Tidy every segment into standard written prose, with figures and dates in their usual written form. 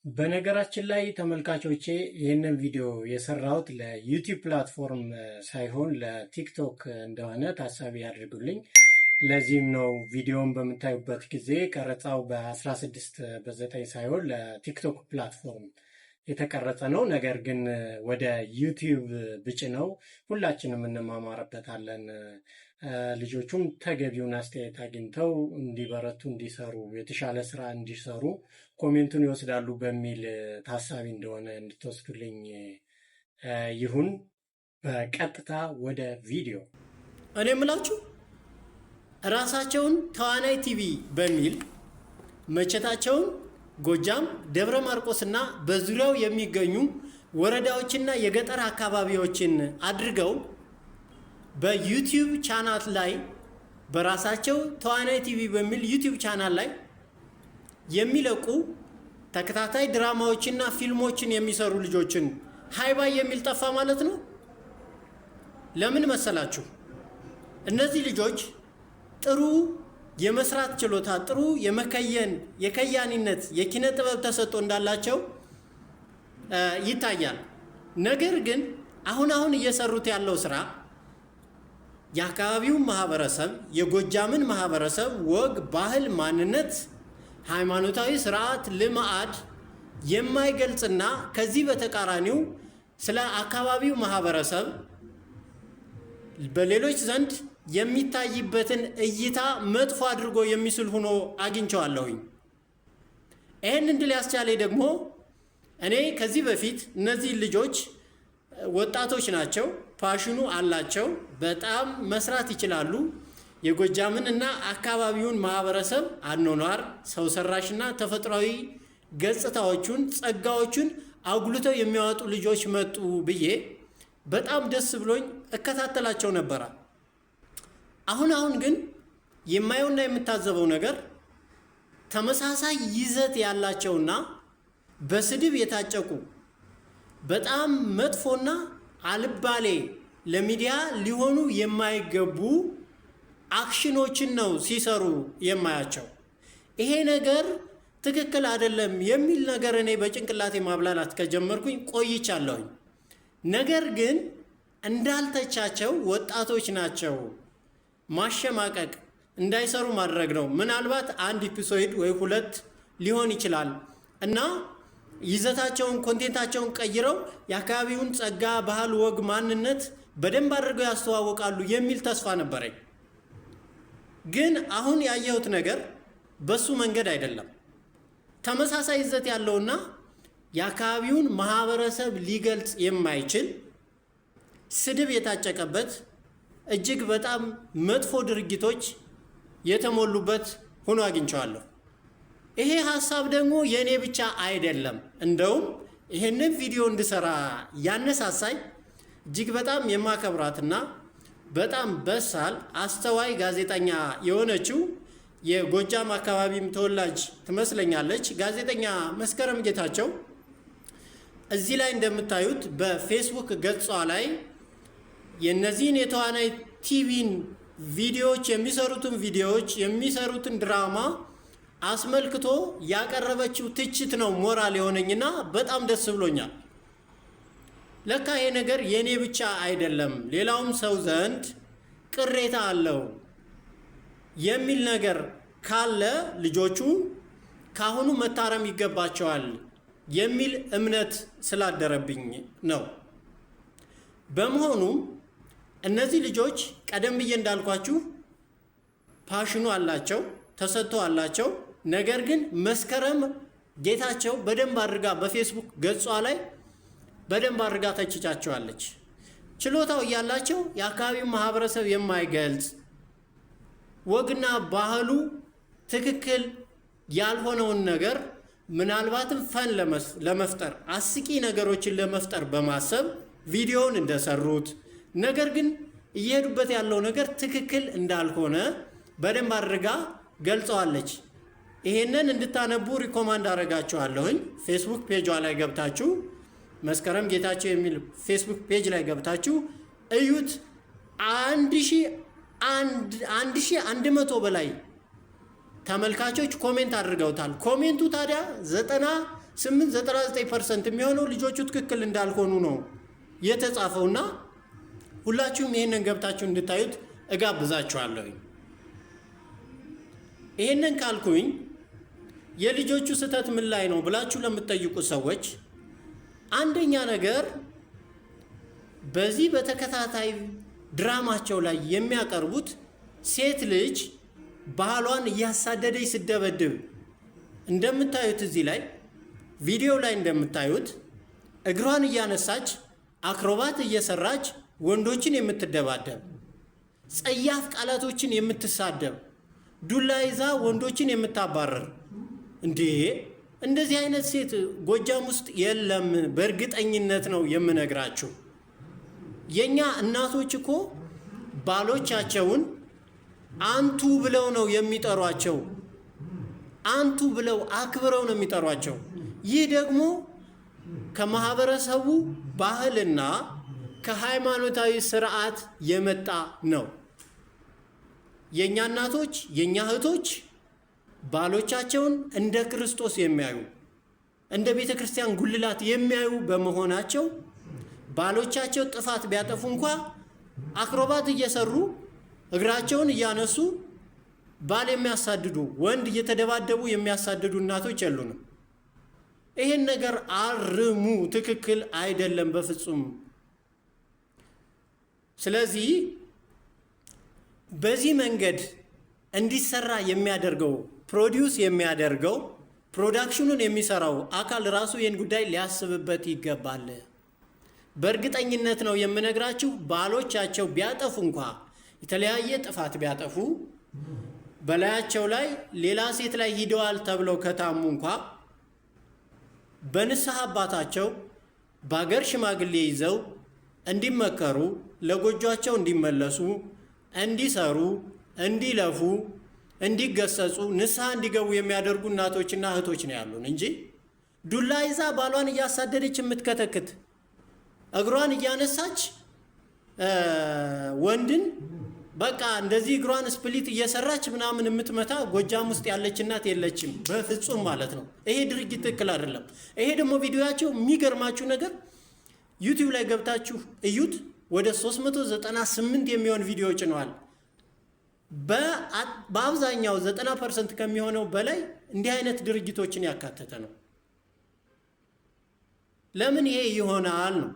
በነገራችን ላይ ተመልካቾቼ ይህንን ቪዲዮ የሰራሁት ለዩቲዩብ ፕላትፎርም ሳይሆን ለቲክቶክ እንደሆነ ታሳቢ ያድርጉልኝ። ለዚህም ነው ቪዲዮን በምታዩበት ጊዜ ቀረጻው በ16:9 ሳይሆን ለቲክቶክ ፕላትፎርም የተቀረጸ ነው። ነገር ግን ወደ ዩቲዩብ ብጭነው ሁላችንም እንማማርበታለን። ልጆቹም ተገቢውን አስተያየት አግኝተው እንዲበረቱ፣ እንዲሰሩ፣ የተሻለ ስራ እንዲሰሩ ኮሜንቱን ይወስዳሉ በሚል ታሳቢ እንደሆነ እንድትወስዱልኝ ይሁን። በቀጥታ ወደ ቪዲዮ። እኔ የምላችሁ ራሳቸውን ተዋናይ ቲቪ በሚል መቼታቸውን ጎጃም፣ ደብረ ማርቆስና በዙሪያው የሚገኙ ወረዳዎችና የገጠር አካባቢዎችን አድርገው በዩቲዩብ ቻናል ላይ በራሳቸው ተዋናይ ቲቪ በሚል ዩቲዩብ ቻናል ላይ የሚለቁ ተከታታይ ድራማዎችና ፊልሞችን የሚሰሩ ልጆችን ሃይባይ የሚል ጠፋ ማለት ነው። ለምን መሰላችሁ? እነዚህ ልጆች ጥሩ የመስራት ችሎታ፣ ጥሩ የከያኒነት የኪነ ጥበብ ተሰጥቶ እንዳላቸው ይታያል። ነገር ግን አሁን እየሰሩት ያለው ስራ የአካባቢውን ማህበረሰብ፣ የጎጃምን ማህበረሰብ ወግ፣ ባህል፣ ማንነት፣ ሃይማኖታዊ ስርዓት፣ ልማድ የማይገልጽና ከዚህ በተቃራኒው ስለ አካባቢው ማህበረሰብ በሌሎች ዘንድ የሚታይበትን እይታ መጥፎ አድርጎ የሚስል ሆኖ አግኝቼዋለሁኝ። ይህን እንድል ያስቻለኝ ደግሞ እኔ ከዚህ በፊት እነዚህ ልጆች ወጣቶች ናቸው፣ ፓሽኑ አላቸው፣ በጣም መስራት ይችላሉ። የጎጃምን እና አካባቢውን ማህበረሰብ አኗኗር፣ ሰው ሰራሽና ተፈጥሯዊ ገጽታዎቹን፣ ጸጋዎቹን አጉልተው የሚያወጡ ልጆች መጡ ብዬ በጣም ደስ ብሎኝ እከታተላቸው ነበረ። አሁን ግን የማየውና የምታዘበው ነገር ተመሳሳይ ይዘት ያላቸውና በስድብ የታጨቁ በጣም መጥፎና አልባሌ ለሚዲያ ሊሆኑ የማይገቡ አክሽኖችን ነው ሲሰሩ የማያቸው። ይሄ ነገር ትክክል አይደለም የሚል ነገር እኔ በጭንቅላቴ ማብላላት ከጀመርኩኝ ቆይቻለሁኝ። ነገር ግን እንዳልተቻቸው ወጣቶች ናቸው፣ ማሸማቀቅ እንዳይሰሩ ማድረግ ነው። ምናልባት አንድ ኤፒሶድ ወይ 2 ሊሆን ይችላል እና ይዘታቸውን ኮንቴንታቸውን ቀይረው የአካባቢውን ጸጋ፣ ባህል፣ ወግ፣ ማንነት በደንብ አድርገው ያስተዋወቃሉ የሚል ተስፋ ነበረኝ። ግን አሁን ያየሁት ነገር በሱ መንገድ አይደለም። ተመሳሳይ ይዘት ያለውና የአካባቢውን ማህበረሰብ ሊገልጽ የማይችል ስድብ የታጨቀበት እጅግ በጣም መጥፎ ድርጊቶች የተሞሉበት ሆኖ አግኝቼዋለሁ። ይሄ ሀሳብ ደግሞ የእኔ ብቻ አይደለም። እንደውም ይሄንን ቪዲዮ እንድሰራ ያነሳሳኝ እጅግ በጣም የማከብራትና በጣም በሳል አስተዋይ ጋዜጠኛ የሆነችው የጎጃም አካባቢም ተወላጅ ትመስለኛለች ጋዜጠኛ መስከረም ጌታቸው እዚህ ላይ እንደምታዩት በፌስቡክ ገጿ ላይ የነዚህን የተዋናይ ቲቪን ቪዲዮዎች የሚሰሩትን ድራማ አስመልክቶ ያቀረበችው ትችት ነው ሞራል የሆነኝና በጣም ደስ ብሎኛል። ለካ ይሄ ነገር የኔ ብቻ አይደለም፣ ሌላውም ሰው ዘንድ ቅሬታ አለው የሚል ነገር ካለ ልጆቹ ካሁኑ መታረም ይገባቸዋል የሚል እምነት ስላደረብኝ ነው። በመሆኑ እነዚህ ልጆች ቀደም ብዬ እንዳልኳችሁ ፓሽኑ አላቸው፣ ተሰጥቶ አላቸው። ነገር ግን መስከረም ጌታቸው በደንብ አድርጋ በፌስቡክ ገጿ ላይ በደንብ አድርጋ ተችቻቸዋለች። ችሎታው እያላቸው የአካባቢው ማህበረሰብ የማይገልጽ ወግና ባህሉ ትክክል ያልሆነውን ነገር ምናልባትም ፈን ለመፍጠር አስቂ ነገሮችን ለመፍጠር በማሰብ ቪዲዮውን እንደሰሩት፣ ነገር ግን እየሄዱበት ያለው ነገር ትክክል እንዳልሆነ በደንብ አድርጋ ገልጸዋለች። ይሄንን እንድታነቡ ሪኮማንድ አደርጋችኋለሁኝ። ፌስቡክ ፔጇ ላይ ገብታችሁ መስከረም ጌታቸው የሚል ፌስቡክ ፔጅ ላይ ገብታችሁ እዩት። 1100 በላይ ተመልካቾች ኮሜንት አድርገውታል። ኮሜንቱ ታዲያ 99% የሚሆነው ልጆቹ ትክክል እንዳልሆኑ ነው የተጻፈውና ሁላችሁም ይሄንን ገብታችሁ እንድታዩት እጋብዛችኋለሁ። ይሄንን ካልኩኝ የልጆቹ ስህተት ምን ላይ ነው ብላችሁ ለምትጠይቁ ሰዎች አንደኛ ነገር በዚህ በተከታታይ ድራማቸው ላይ የሚያቀርቡት ሴት ልጅ ባህሏን እያሳደደች ስደበድብ እንደምታዩት እዚህ ላይ ቪዲዮ ላይ እንደምታዩት እግሯን እያነሳች አክሮባት እየሰራች ወንዶችን የምትደባደብ ጸያፍ ቃላቶችን የምትሳደብ ዱላ ይዛ ወንዶችን የምታባረር እንደዚህ አይነት ሴት ጎጃም ውስጥ የለም። በእርግጠኝነት ነው የምነግራችሁ። የኛ እናቶች እኮ ባሎቻቸውን አንቱ ብለው ነው የሚጠሯቸው። አንቱ ብለው አክብረው ነው የሚጠሯቸው። ይህ ደግሞ ከማህበረሰቡ ባህልና ከሃይማኖታዊ ስርዓት የመጣ ነው። የኛ እናቶች የኛ እህቶች ባሎቻቸውን እንደ ክርስቶስ የሚያዩ እንደ ቤተ ክርስቲያን ጉልላት የሚያዩ በመሆናቸው ባሎቻቸው ጥፋት ቢያጠፉ እንኳ አክሮባት እየሰሩ እግራቸውን እያነሱ ባል የሚያሳድዱ ወንድ እየተደባደቡ የሚያሳድዱ እናቶች የሉንም። ይሄን ነገር አርሙ። ትክክል አይደለም በፍጹም። ስለዚህ በዚህ መንገድ እንዲሰራ የሚያደርገው ፕሮዲውስ የሚያደርገው ፕሮዳክሽኑን የሚሰራው አካል ራሱ ይህን ጉዳይ ሊያስብበት ይገባል። በእርግጠኝነት ነው የምነግራችሁ። ባሎቻቸው ቢያጠፉ እንኳ የተለያየ ጥፋት ቢያጠፉ በላያቸው ላይ ሌላ ሴት ላይ ሂደዋል ተብለው ከታሙ እንኳ በንስሐ አባታቸው በአገር ሽማግሌ ይዘው እንዲመከሩ፣ ለጎጇቸው እንዲመለሱ፣ እንዲሰሩ፣ እንዲለፉ፣ እንዲገሰጹ፣ ንስሐ እንዲገቡ የሚያደርጉ እናቶችና እህቶች ነው ያሉን እንጂ ዱላ ይዛ ባሏን እያሳደደች የምትከተክት እግሯን እያነሳች ወንድን በቃ እንደዚህ እግሯን ስፕሊት እየሰራች ምናምን የምትመታ ጎጃም ውስጥ ያለች እናት የለችም በፍጹም ማለት ነው። ይሄ ድርጊት ትክክል አይደለም። ይሄ ደግሞ ቪዲዮያቸው የሚገርማችሁ ነገር ዩቲዩብ ላይ ገብታችሁ እዩት። ወደ 398 የሚሆን ቪዲዮ ጭነዋል። በአብዛኛው 90% ከሚሆነው በላይ እንዲህ አይነት ድርጊቶችን ያካተተ ነው። ለምን ይሄ ይሆናል ነው?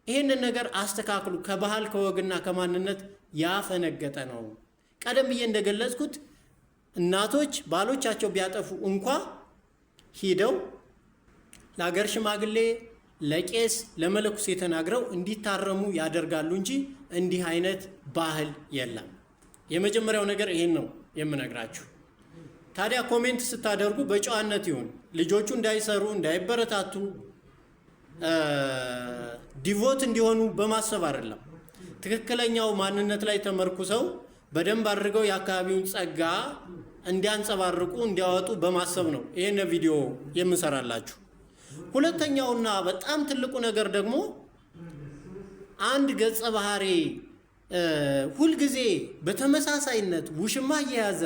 ይሄንን ነገር አስተካክሉ። ከባህል ከወግና ከማንነት ያፈነገጠ ነው። ቀደም ብዬ እንደገለጽኩት እናቶች ባሎቻቸው ቢያጠፉ እንኳ ሂደው ለሀገር ሽማግሌ፣ ለቄስ፣ ለመለኩሴ ተናግረው እንዲታረሙ ያደርጋሉ እንጂ እንዲህ አይነት ባህል የለም። የመጀመሪያው ነገር ይሄን ነው የምነግራችሁ። ታዲያ ኮሜንት ስታደርጉ በጨዋነት ይሁን። ልጆቹ እንዳይሰሩ እንዳይበረታቱ ዲቮት እንዲሆኑ በማሰብ አይደለም። ትክክለኛው ማንነት ላይ ተመርኩሰው በደንብ አድርገው የአካባቢውን ጸጋ እንዲያንጸባርቁ እንዲያወጡ በማሰብ ነው ይሄን ቪዲዮ የምሰራላችሁ። ሁለተኛውና በጣም ትልቁ ነገር ደግሞ አንድ ገጸ ባህሪ ሁልጊዜ በተመሳሳይነት ውሽማ እየያዘ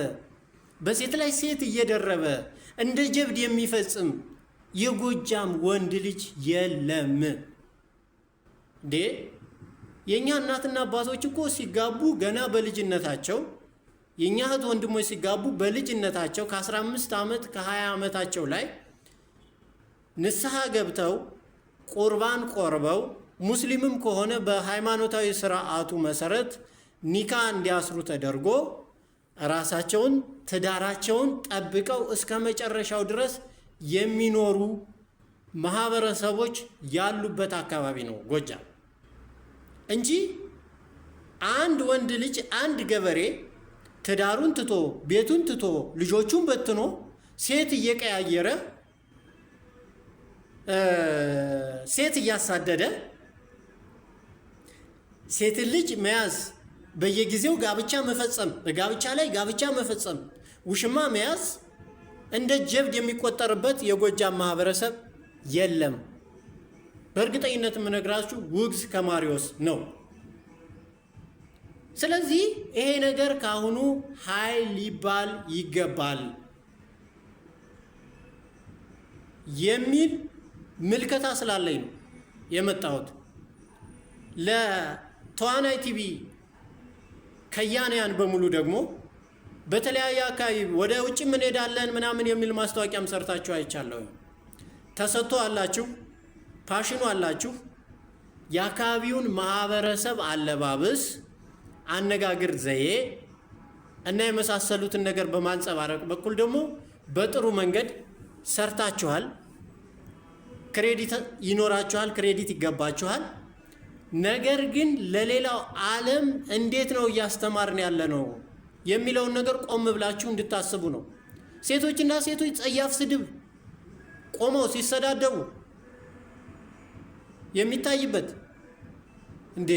በሴት ላይ ሴት እየደረበ እንደ ጀብድ የሚፈጽም የጎጃም ወንድ ልጅ የለም። የኛ እናትና አባቶች እኮ ሲጋቡ ገና በልጅነታቸው፣ የኛ እህት ወንድሞች ሲጋቡ በልጅነታቸው ከ15 ዓመት ከ20 ዓመታቸው ላይ ንስሐ ገብተው ቁርባን ቆርበው ሙስሊምም ከሆነ በሃይማኖታዊ ስርዓቱ መሰረት ኒካ እንዲያስሩ ተደርጎ ራሳቸውን ትዳራቸውን ጠብቀው እስከ መጨረሻው ድረስ የሚኖሩ ማህበረሰቦች ያሉበት አካባቢ ነው ጎጃም እንጂ አንድ ወንድ ልጅ አንድ ገበሬ ትዳሩን ትቶ ቤቱን ትቶ ልጆቹን በትኖ ሴት እየቀያየረ ሴት እያሳደደ ሴት ልጅ መያዝ፣ በየጊዜው ጋብቻ መፈጸም፣ በጋብቻ ላይ ጋብቻ መፈጸም፣ ውሽማ መያዝ እንደ ጀብድ የሚቆጠርበት የጎጃም ማህበረሰብ የለም። በእርግጠኝነት የምነግራችሁ ውግዝ ከማሪዎስ ነው። ስለዚህ ይሄ ነገር ካሁኑ ኃይል ሊባል ይገባል። የሚል ምልከታ ስላለኝ ነው የመጣሁት። ለተዋናይ ቲቪ ከያንያን በሙሉ ደግሞ በተለያየ አካባቢ ወደ ውጭ እንሄዳለን ምናምን የሚል ማስታወቂያም ሰርታችሁ አይቻለሁ። ተሰጥቶ አላችሁ፣ ፓሽኑ አላችሁ። የአካባቢውን ማህበረሰብ አለባበስ፣ አነጋገር ዘዬ እና የመሳሰሉትን ነገር በማንጸባረቅ በኩል ደግሞ በጥሩ መንገድ ሰርታችኋል። ክሬዲት ይኖራችኋል፣ ክሬዲት ይገባችኋል። ነገር ግን ለሌላው ዓለም እንዴት ነው እያስተማርን ያለ ነው የሚለውን ነገር ቆም ብላችሁ እንድታስቡ ነው። ሴቶችና ሴቶች ጸያፍ ስድብ ቆመው ሲሰዳደቡ የሚታይበት እንዴ!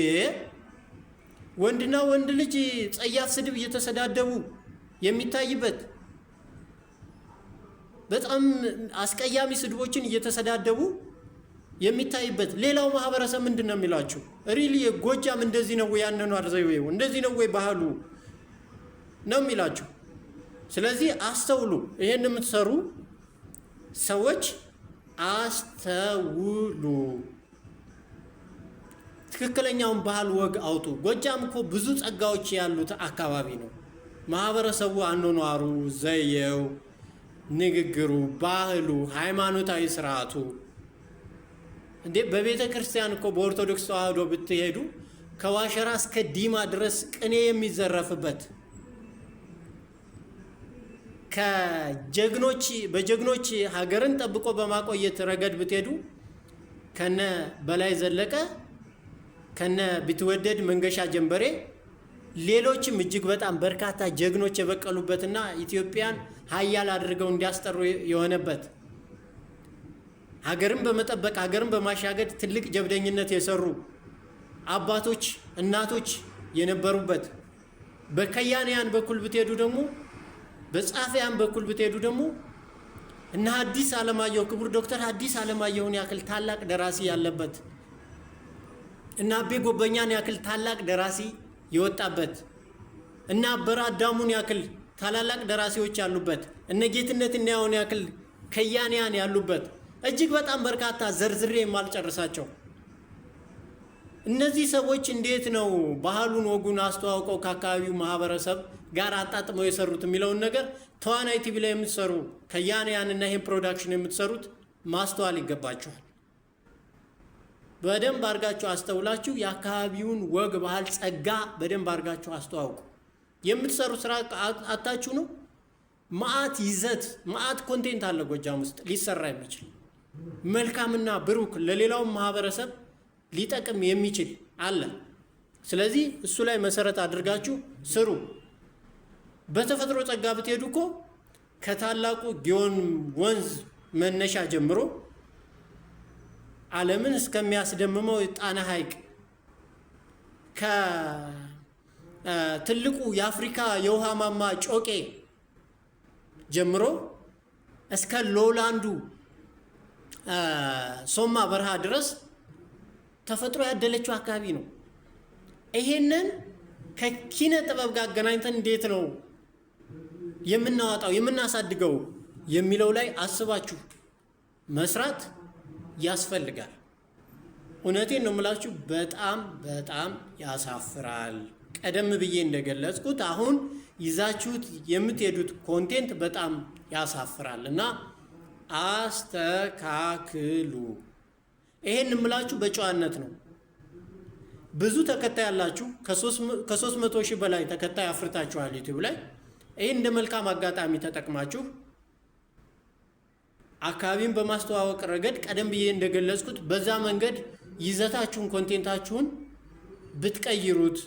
ወንድና ወንድ ልጅ ጸያፍ ስድብ እየተሰዳደቡ የሚታይበት፣ በጣም አስቀያሚ ስድቦችን እየተሰዳደቡ የሚታይበት። ሌላው ማህበረሰብ ምንድን ነው የሚላችሁ? ሪሊ ጎጃም እንደዚህ ነው ወይ ያኗኗር ዘይቤው እንደዚህ ነው ወይ ባህሉ ነው የሚላችሁ። ስለዚህ አስተውሉ። ይሄን የምትሰሩ ሰዎች አስተውሉ። ትክክለኛውን ባህል ወግ አውጡ። ጎጃም እኮ ብዙ ጸጋዎች ያሉት አካባቢ ነው። ማህበረሰቡ፣ አኗኗሩ፣ ዘየው፣ ንግግሩ፣ ባህሉ፣ ሃይማኖታዊ ስርዓቱ እንዴ! በቤተ ክርስቲያን እኮ በኦርቶዶክስ ተዋህዶ ብትሄዱ ከዋሸራ እስከ ዲማ ድረስ ቅኔ የሚዘረፍበት፣ በጀግኖች ሀገርን ጠብቆ በማቆየት ረገድ ብትሄዱ ከነ በላይ ዘለቀ ከነ ቢትወደድ መንገሻ ጀንበሬ ሌሎችም እጅግ በጣም በርካታ ጀግኖች የበቀሉበትና ኢትዮጵያን ሀያል አድርገው እንዲያስጠሩ የሆነበት፣ ሀገርን በመጠበቅ ሀገርን በማሻገድ ትልቅ ጀብደኝነት የሰሩ አባቶች እናቶች የነበሩበት፣ በከያንያን በኩል ብትሄዱ ደግሞ በጻፊያን በኩል ብትሄዱ ደግሞ እና ሐዲስ ዓለማየሁ ክቡር ዶክተር ሐዲስ ዓለማየሁን ያክል ታላቅ ደራሲ ያለበት እና አቤ ጎበኛን ያክል ታላቅ ደራሲ የወጣበት እና አበራ አዳሙን ያክል ታላላቅ ደራሲዎች ያሉበት እነ ጌትነት እናየውን ያክል ከያንያን ያሉበት እጅግ በጣም በርካታ ዘርዝሬ የማልጨርሳቸው እነዚህ ሰዎች እንዴት ነው ባህሉን ወጉን አስተዋውቀው ከአካባቢው ማህበረሰብ ጋር አጣጥመው የሰሩት የሚለውን ነገር ተዋናይ ቲቪ ላይ የምትሰሩ ከያንያንና ይሄን ፕሮዳክሽን የምትሰሩት ማስተዋል ይገባችኋል። በደንብ አድርጋችሁ አስተውላችሁ የአካባቢውን ወግ ባህል ጸጋ በደንብ አድርጋችሁ አስተዋውቁ። የምትሰሩ ስራ አጣችሁ ነው። ማአት ይዘት ማአት ኮንቴንት አለ ጎጃም ውስጥ ሊሰራ የሚችል መልካምና ብሩክ ለሌላው ማህበረሰብ ሊጠቅም የሚችል አለ። ስለዚህ እሱ ላይ መሰረት አድርጋችሁ ስሩ። በተፈጥሮ ጸጋ ብትሄዱ እኮ ከታላቁ ጊዮን ወንዝ መነሻ ጀምሮ ዓለምን እስከሚያስደምመው ጣና ሐይቅ ከትልቁ የአፍሪካ የውሃ ማማ ጮቄ ጀምሮ እስከ ሎላንዱ ሶማ በረሃ ድረስ ተፈጥሮ ያደለችው አካባቢ ነው። ይሄንን ከኪነ ጥበብ ጋር አገናኝተን እንዴት ነው የምናወጣው የምናሳድገው የሚለው ላይ አስባችሁ መስራት ያስፈልጋል። እውነቴን ነው የምላችሁ፣ በጣም በጣም ያሳፍራል። ቀደም ብዬ እንደገለጽኩት አሁን ይዛችሁት የምትሄዱት ኮንቴንት በጣም ያሳፍራል እና አስተካክሉ። ይሄን የምላችሁ በጨዋነት ነው። ብዙ ተከታይ ያላችሁ ከ300 ሺህ በላይ ተከታይ አፍርታችኋል ዩቲዩብ ላይ። ይሄን እንደ መልካም አጋጣሚ ተጠቅማችሁ አካባቢን በማስተዋወቅ ረገድ ቀደም ብዬ እንደገለጽኩት በዛ መንገድ ይዘታችሁን ኮንቴንታችሁን ብትቀይሩት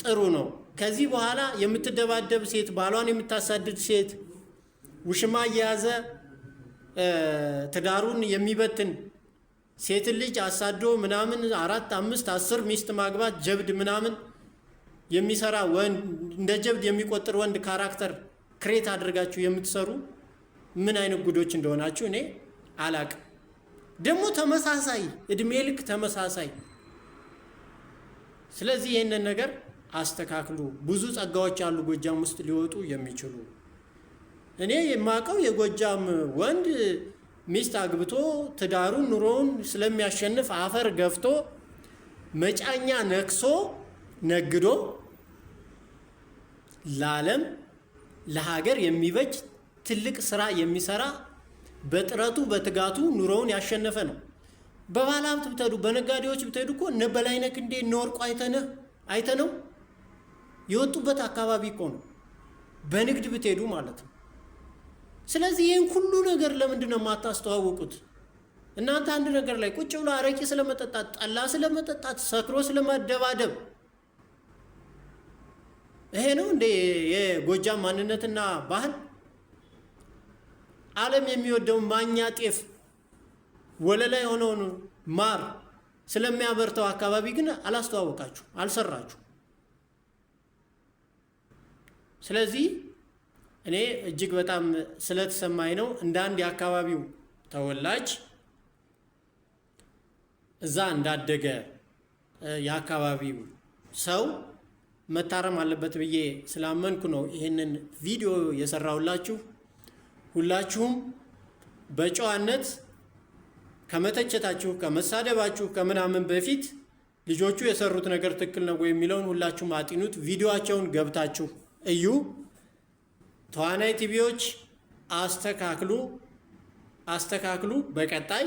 ጥሩ ነው። ከዚህ በኋላ የምትደባደብ ሴት፣ ባሏን የምታሳድድ ሴት፣ ውሽማ እየያዘ ትዳሩን የሚበትን ሴት ልጅ አሳዶ ምናምን 4፣ 5፣ 10 ሚስት ማግባት ጀብድ ምናምን የሚሰራ ወንድ እንደ ጀብድ የሚቆጥር ወንድ ካራክተር ክሬት አድርጋችሁ የምትሰሩ ምን አይነት ጉዶች እንደሆናችሁ እኔ አላቅም። ደግሞ ተመሳሳይ እድሜ ልክ ተመሳሳይ። ስለዚህ ይህንን ነገር አስተካክሉ። ብዙ ጸጋዎች አሉ ጎጃም ውስጥ ሊወጡ የሚችሉ። እኔ የማውቀው የጎጃም ወንድ ሚስት አግብቶ ትዳሩን ኑሮውን ስለሚያሸንፍ አፈር ገፍቶ መጫኛ ነክሶ ነግዶ ለዓለም ለሀገር የሚበጅ ትልቅ ስራ የሚሰራ በጥረቱ በትጋቱ ኑሮውን ያሸነፈ ነው። በባለ ሀብት ብትሄዱ በነጋዴዎች ብትሄዱ እኮ እነ በላይነህ ክንዴ እነ ወርቁ አይተነው የወጡበት አካባቢ እኮ ነው። በንግድ ብትሄዱ ማለት ነው። ስለዚህ ይህን ሁሉ ነገር ለምንድን ነው የማታስተዋውቁት? እናንተ አንድ ነገር ላይ ቁጭ ብሎ አረቂ ስለመጠጣት፣ ጠላ ስለመጠጣት፣ ሰክሮ ስለመደባደብ ይሄ ነው እንደ የጎጃም ማንነትና ባህል? ዓለም የሚወደው ማኛ ጤፍ ወለላ የሆነውን ማር ስለሚያበርተው አካባቢ ግን አላስተዋወቃችሁ፣ አልሰራችሁ። ስለዚህ እኔ እጅግ በጣም ስለተሰማኝ ነው እንደ አንድ የአካባቢው ተወላጅ እዛ እንዳደገ የአካባቢው ሰው መታረም አለበት ብዬ ስላመንኩ ነው ይህንን ቪዲዮ የሰራሁላችሁ። ሁላችሁም በጨዋነት ከመተቸታችሁ ከመሳደባችሁ ከምናምን በፊት ልጆቹ የሰሩት ነገር ትክክል ነው የሚለውን ሁላችሁም አጢኑት። ቪዲዮአቸውን ገብታችሁ እዩ። ተዋናይ ቲቪዎች አስተካክሉ። በቀጣይ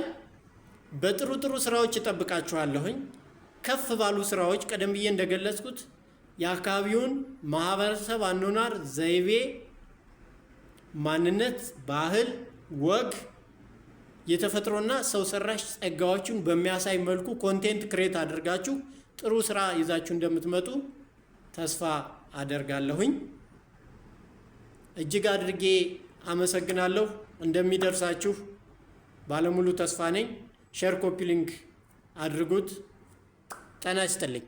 በጥሩ ጥሩ ስራዎች እጠብቃችኋለሁኝ። ከፍ ባሉ ስራዎች ቀደም ብዬ እንደገለጽኩት የአካባቢውን ማህበረሰብ አኗኗር ዘይቤ፣ ማንነት፣ ባህል፣ ወግ፣ የተፈጥሮና ሰው ሰራሽ ጸጋዎችን በሚያሳይ መልኩ ኮንቴንት ክሬት አድርጋችሁ ጥሩ ስራ ይዛችሁ እንደምትመጡ ተስፋ አደርጋለሁኝ። እጅግ አድርጌ አመሰግናለሁ። እንደሚደርሳችሁ ባለሙሉ ተስፋ ነኝ። ሼር፣ ኮፒ ሊንክ አድርጉት። ጤና ይስጥልኝ።